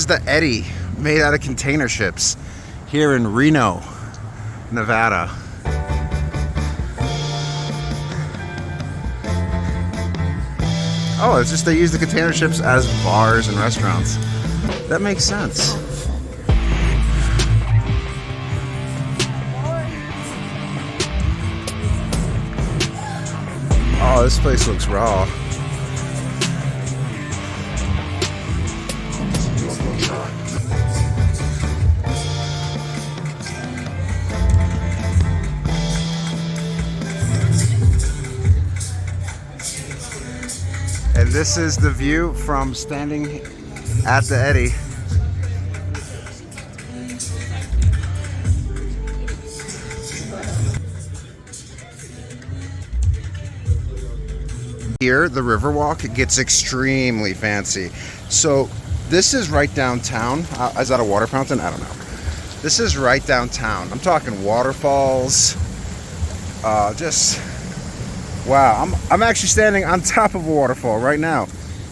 is the Eddy, made out of container ships here in Reno, Nevada. Oh, it's just they use the container ships as bars and restaurants. That makes sense. Oh, this place looks raw. And this is the view from standing at the Eddy. Here, the Riverwalk gets extremely fancy. So this is right downtown. Is that a water fountain? I don't know. This is right downtown. I'm talking waterfalls. Just wow. I'm actually standing on top of a waterfall right now.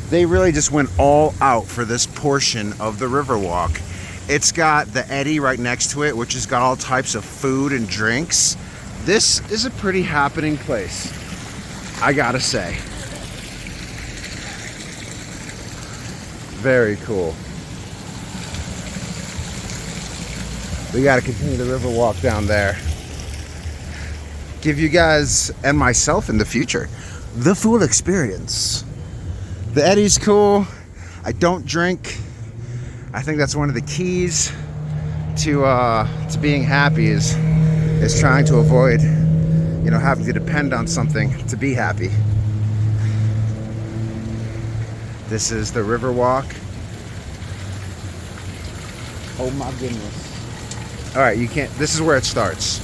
They really just went all out for this portion of the Riverwalk. It's got the Eddy right next to it, which has got all types of food and drinks. This is a pretty happening place, I gotta say. Very cool. We got to continue the river walk down there. Give you guys and myself in the future the full experience. The Eddy's cool. I don't drink. I think that's one of the keys to being happy is trying to avoid, you know, having to depend on something to be happy. This is the Riverwalk. Oh my goodness. All right, you can't, this is where it starts.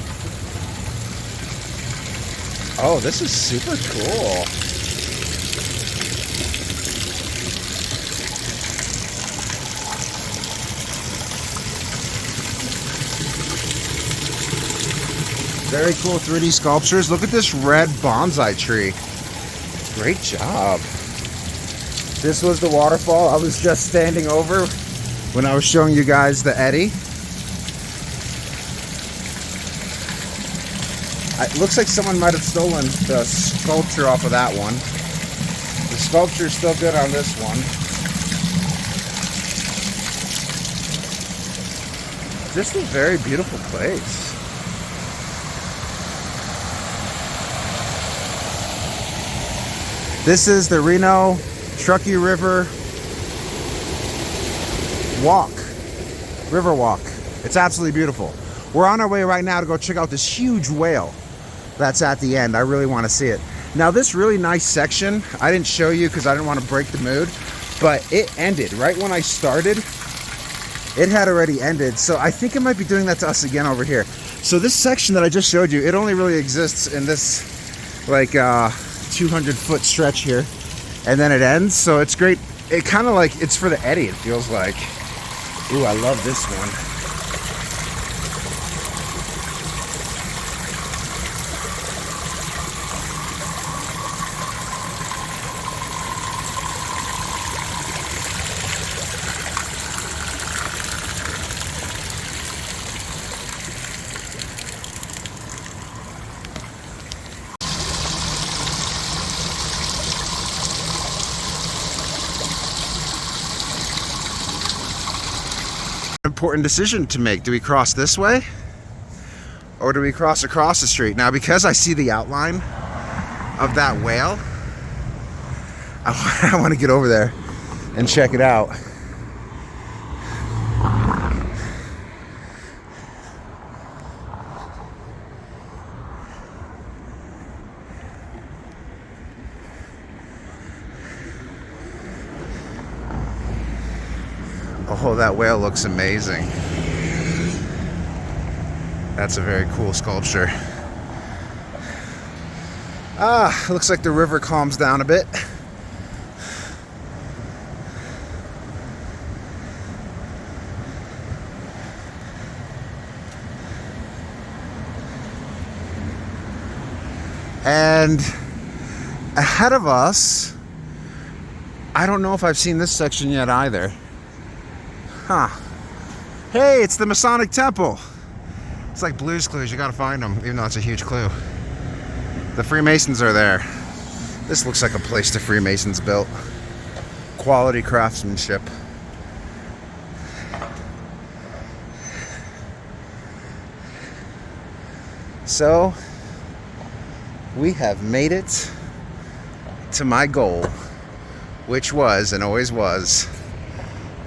Oh, this is super cool. Very cool 3D sculptures. Look at this red bonsai tree. Great job. This was the waterfall I was just standing over when I was showing you guys the Eddy. It looks like someone might have stolen the sculpture off of that one. The sculpture is still good on this one. Just a very beautiful place. This is the Reno Truckee River walk, Riverwalk. It's absolutely beautiful. We're on our way right now to go check out this huge whale that's at the end. I really want to see it. Now this really nice section, I didn't show you because I didn't want to break the mood, but it ended right when I started. It had already ended, so I think it might be doing that to us again over here. So this section that I just showed you, it only really exists in this like 200-foot stretch here, and then it ends. So it's great. It kind of like, it's for the Eddy, it feels like. Ooh, I love this one. Important decision to make. Do we cross this way or do we cross across the street? Now, because I see the outline of that whale, I want to get over there and check it out. Oh, that whale looks amazing. That's a very cool sculpture. Looks like the river calms down a bit. And ahead of us, I don't know if I've seen this section yet either. Huh. Hey, it's the Masonic Temple. It's like Blue's Clues, you gotta find them, even though it's a huge clue. The Freemasons are there. This looks like a place the Freemasons built. Quality craftsmanship. So, we have made it to my goal, which was, and always was,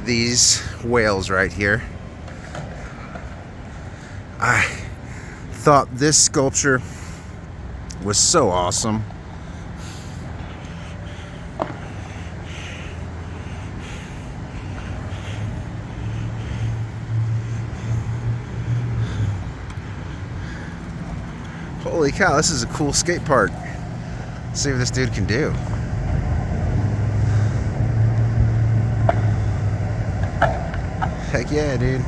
these whales right here. I thought this sculpture was so awesome. Holy cow, this is a cool skate park. Let's see what this dude can do. Heck yeah, dude.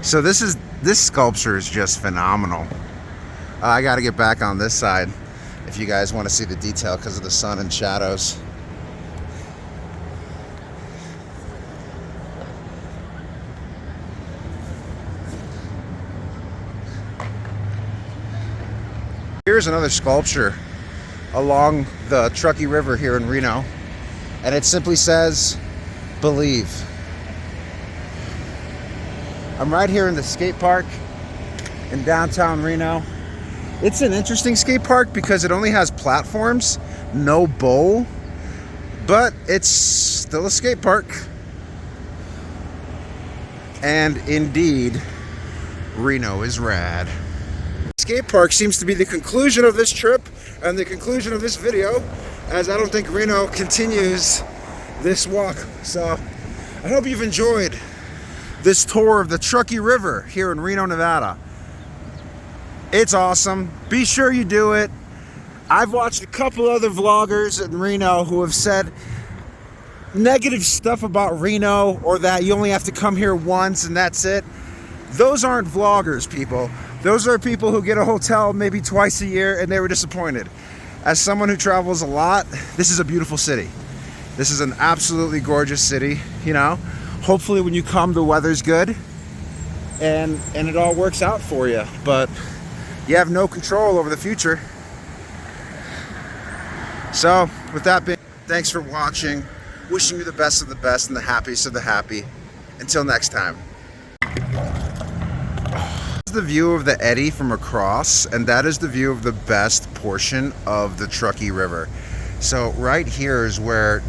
So this sculpture is just phenomenal. I got to get back on this side if you guys want to see the detail because of the sun and shadows. Here's another sculpture along the Truckee River here in Reno, and it simply says, "Believe." I'm right here in the skate park in downtown Reno. It's an interesting skate park because it only has platforms, no bowl, but it's still a skate park. And indeed, Reno is rad. Skate park seems to be the conclusion of this trip and the conclusion of this video, as I don't think Reno continues this walk. So I hope you've enjoyed this tour of the Truckee River here in Reno, Nevada. It's awesome. Be sure you do it. I've watched a couple other vloggers in Reno who have said negative stuff about Reno, or that you only have to come here once and that's it. Those aren't vloggers, people. Those are people who get a hotel maybe twice a year and they were disappointed. As someone who travels a lot, this is a beautiful city. This is an absolutely gorgeous city, you know. Hopefully when you come, the weather's good and it all works out for you, but you have no control over the future. So with that being, thanks for watching. Wishing you the best of the best and the happiest of the happy. Until next time. This is the view of the Eddy from across, and that is the view of the best portion of the Truckee River. So right here is where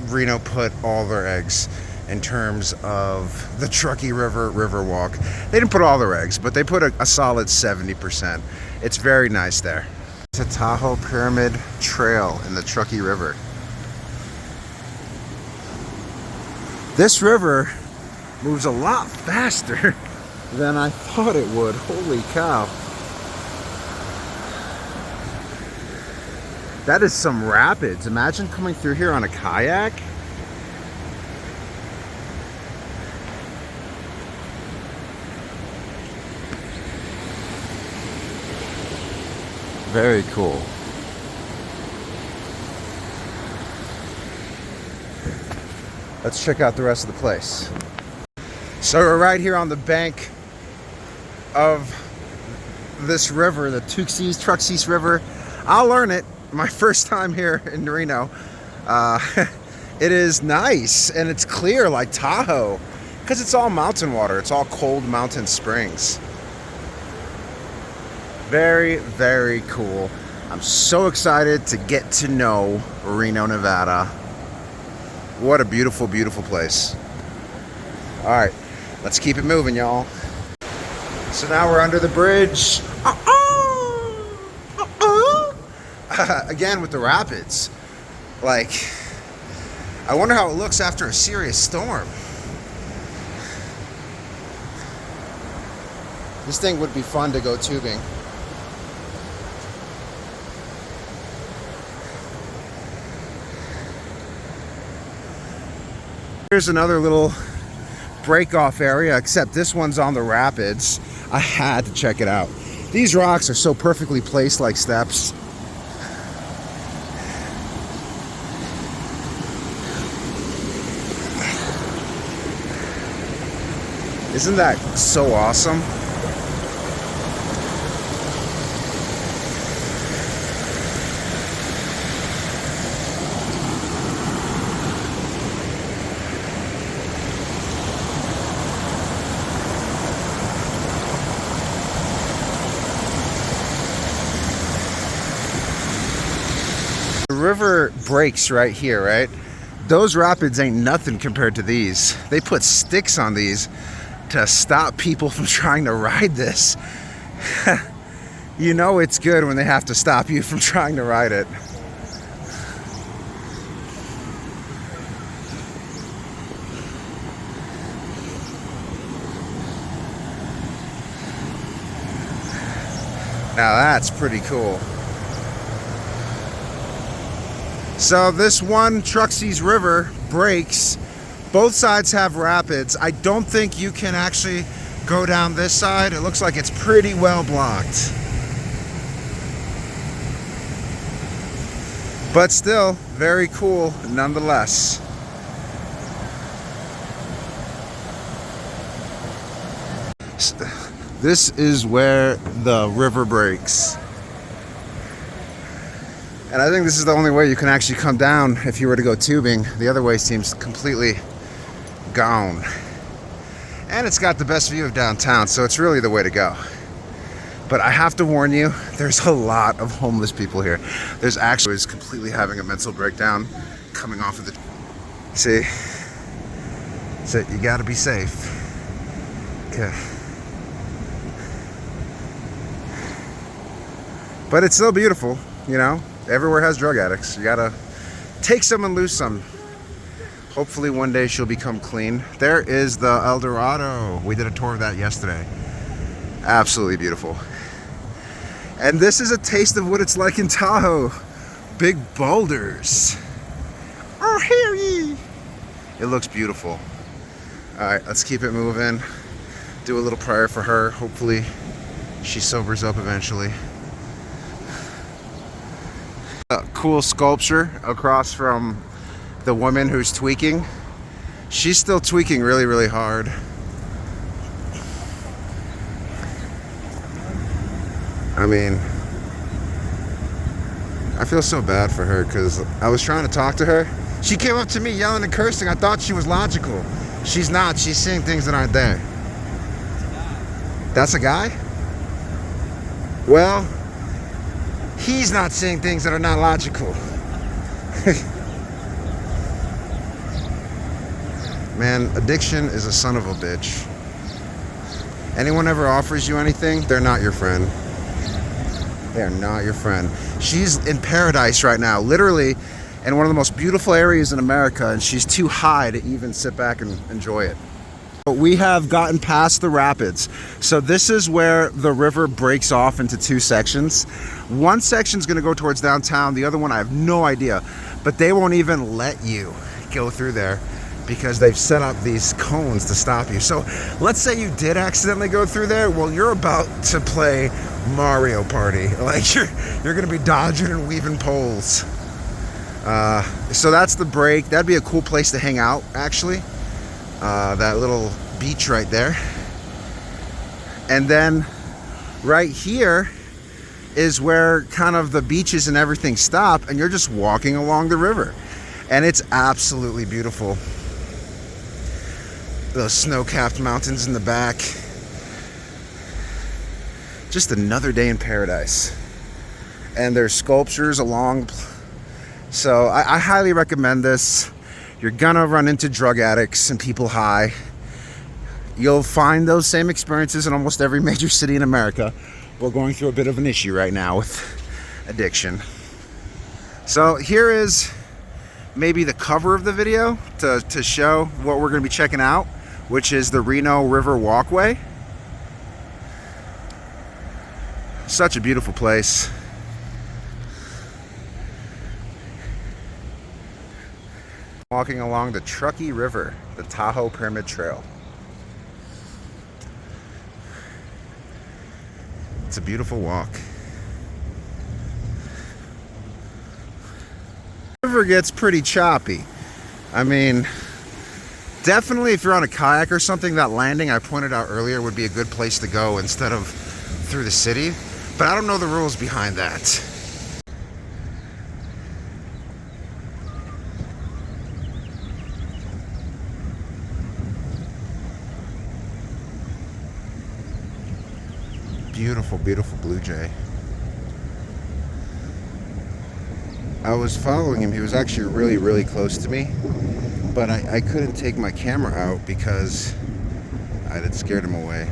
Reno put all their eggs in terms of the Truckee River Riverwalk. They didn't put all their eggs, but they put a solid 70%. It's very nice there. It's a Tahoe Pyramid Trail in the Truckee River. This river moves a lot faster than I thought it would. Holy cow. That is some rapids. Imagine coming through here on a kayak. Very cool. Let's check out the rest of the place. So we're right here on the bank of this river, the Truckee River. I'll learn it. My first time here in Reno. It is nice and it's clear like Tahoe because it's all mountain water. It's all cold mountain springs. Very, very cool. I'm so excited to get to know Reno, Nevada. What a beautiful, beautiful place. All right, let's keep it moving, y'all. So now we're under the bridge. Again with the rapids. Like, I wonder how it looks after a serious storm. This thing would be fun to go tubing. Here's another little break-off area, except this one's on the rapids. I had to check it out. These rocks are so perfectly placed like steps. Isn't that so awesome? The river breaks right here, right? Those rapids ain't nothing compared to these. They put sticks on these to stop people from trying to ride this. You know it's good when they have to stop you from trying to ride it. Now that's pretty cool. So this one, Truckee River, breaks. Both sides have rapids. I don't think you can actually go down this side. It looks like it's pretty well blocked. But still, very cool nonetheless. This is where the river breaks. And I think this is the only way you can actually come down if you were to go tubing. The other way seems completely gone. And it's got the best view of downtown, so it's really the way to go. But I have to warn you, there's a lot of homeless people here. There's actually is completely having a mental breakdown coming off of the... See? So you gotta be safe. Okay. But it's still beautiful, you know? Everywhere has drug addicts. You gotta take some and lose some. Hopefully one day she'll become clean. There is the El Dorado. We did a tour of that yesterday. Absolutely beautiful. And this is a taste of what it's like in Tahoe. Big boulders. Oh, hear ye. It looks beautiful. All right, let's keep it moving. Do a little prayer for her. Hopefully she sobers up eventually. A cool sculpture across from the woman who's tweaking. She's still tweaking really, really hard. I mean, I feel so bad for her because I was trying to talk to her. She came up to me yelling and cursing. I thought she was logical. She's not. She's seeing things that aren't there. That's a guy? Well, he's not seeing things that are not logical. Man, addiction is a son of a bitch. Anyone ever offers you anything, they're not your friend. They're not your friend. She's in paradise right now, literally in one of the most beautiful areas in America, and she's too high to even sit back and enjoy it. We have gotten past the rapids. So this is where the river breaks off into two sections. One section is going to go towards downtown. The other one, I have no idea. But they won't even let you go through there because they've set up these cones to stop you. So let's say you did accidentally go through there. Well, you're about to play Mario Party. Like you're going to be dodging and weaving poles. So that's the break. That'd be a cool place to hang out, actually. That little beach right there. And then right here is where kind of the beaches and everything stop, and you're just walking along the river. And it's absolutely beautiful. Those snow-capped mountains in the back. Just another day in paradise. And there's sculptures along. So I highly recommend this. You're gonna run into drug addicts and people high. You'll find those same experiences in almost every major city in America. We're going through a bit of an issue right now with addiction. So here is maybe the cover of the video to show what we're gonna be checking out, which is the Reno River Walkway. Such a beautiful place. Walking along the Truckee River, the Tahoe Pyramid Trail. It's a beautiful walk. The river gets pretty choppy. I mean, Definitely, if you're on a kayak or something, that landing I pointed out earlier would be a good place to go instead of through the city. But I don't know the rules behind that. Beautiful, beautiful blue jay. I was following him. He was actually really, really close to me, but I couldn't take my camera out because I had scared him away.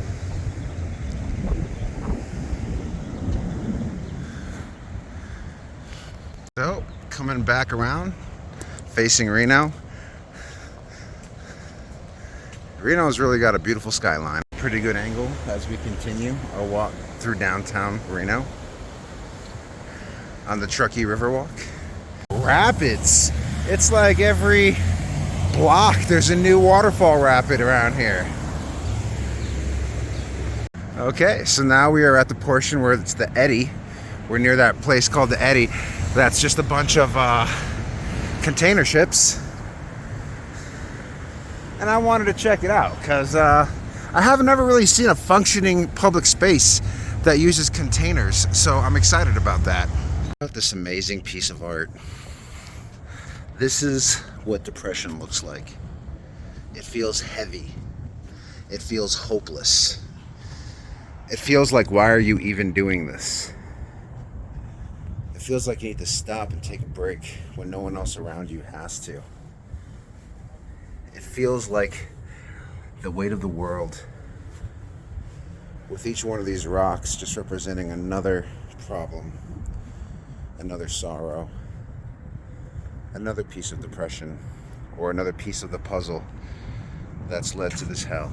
So, coming back around, facing Reno. Reno's really got a beautiful skyline. Pretty good angle as we continue our walk through downtown Reno on the Truckee Riverwalk. Rapids. It's like every block there's a new waterfall rapid around here. Okay, so now we are at the portion where it's the Eddy. We're near that place called the Eddy. That's just a bunch of container ships. And I wanted to check it out because I haven't ever really seen a functioning public space that uses containers. So I'm excited about that. About this amazing piece of art. This is what depression looks like. It feels heavy. It feels hopeless. It feels like, why are you even doing this? It feels like you need to stop and take a break when no one else around you has to. It feels like the weight of the world, with each one of these rocks just representing another problem, another sorrow, another piece of depression, or another piece of the puzzle that's led to this hell.